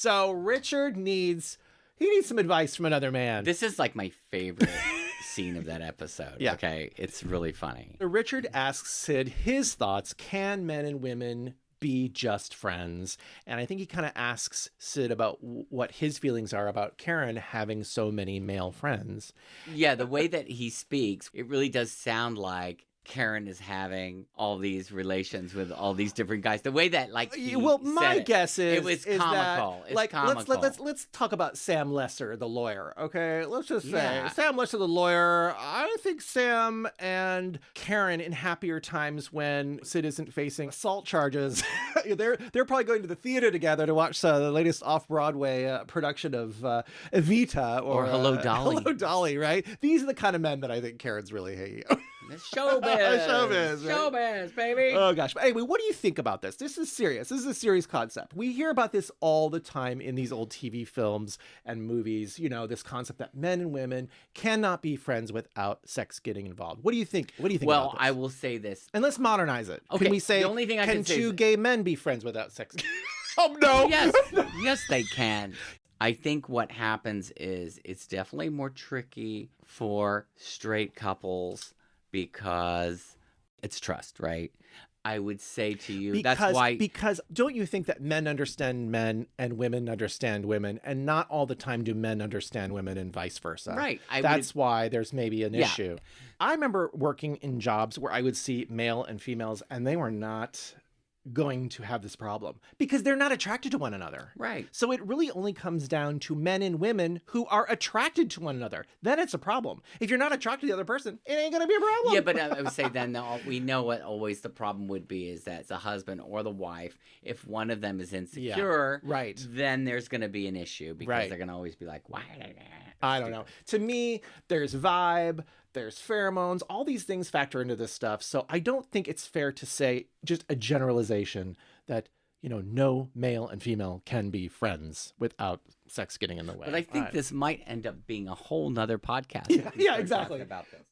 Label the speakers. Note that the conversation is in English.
Speaker 1: So Richard needs some advice from another man.
Speaker 2: This is like my favorite scene of that episode.
Speaker 1: Yeah.
Speaker 2: Okay. It's really funny.
Speaker 1: Richard asks Sid his thoughts. Can men and women be just friends? And I think he kind of asks Sid about what his feelings are about Karen having so many male friends.
Speaker 2: Yeah. The way that he speaks, it really does sound like Karen is having all these relations with all these different guys. The way that, like,
Speaker 1: my guess is
Speaker 2: it was
Speaker 1: is
Speaker 2: comical.
Speaker 1: That,
Speaker 2: it's
Speaker 1: like,
Speaker 2: comical.
Speaker 1: let's talk about Sam Lesser, the lawyer. Okay, let's just say
Speaker 2: Yeah.
Speaker 1: Sam Lesser, the lawyer. I think Sam and Karen in happier times when Sid isn't facing assault charges. they're probably going to the theater together to watch the latest off-Broadway production of Evita or
Speaker 2: Hello, Dolly.
Speaker 1: Hello, Dolly. Right? These are the kind of men that I think Karen's really hating.
Speaker 2: Showbiz.
Speaker 1: Showbiz, right?
Speaker 2: Showbiz, baby.
Speaker 1: Oh, gosh. But anyway, what do you think about this? This is serious. This is a serious concept. We hear about this all the time in these old TV films and movies, this concept that men and women cannot be friends without sex getting involved. What do you think? What do you think about this?
Speaker 2: I will say this.
Speaker 1: And let's modernize it.
Speaker 2: Okay,
Speaker 1: Can we say,
Speaker 2: the only thing I can say
Speaker 1: two
Speaker 2: is-
Speaker 1: gay men be friends without sex? Oh, no.
Speaker 2: Yes. Yes, they can. I think what happens is it's definitely more tricky for straight couples because it's trust, right? I would say to you, that's why...
Speaker 1: Because don't you think that men understand men and women understand women, and not all the time do men understand women and vice versa?
Speaker 2: Right.
Speaker 1: That's why there's maybe an issue. I remember working in jobs where I would see male and females, and they were not going to have this problem because they're not attracted to one another.
Speaker 2: Right.
Speaker 1: So it really only comes down to men and women who are attracted to one another. Then it's a problem. If you're not attracted to the other person, it ain't going to be a problem.
Speaker 2: Yeah, but I would say then we know what always the problem would be is that it's the husband or the wife. If one of them is insecure,
Speaker 1: right,
Speaker 2: then there's going to be an issue because they're going to always be like, why?
Speaker 1: I don't know. To me, there's vibe, there's pheromones, all these things factor into this stuff. So I don't think it's fair to say just a generalization that, no male and female can be friends without sex getting in the way.
Speaker 2: But I think this might end up being a whole nother podcast.
Speaker 1: Yeah, exactly.
Speaker 2: About this.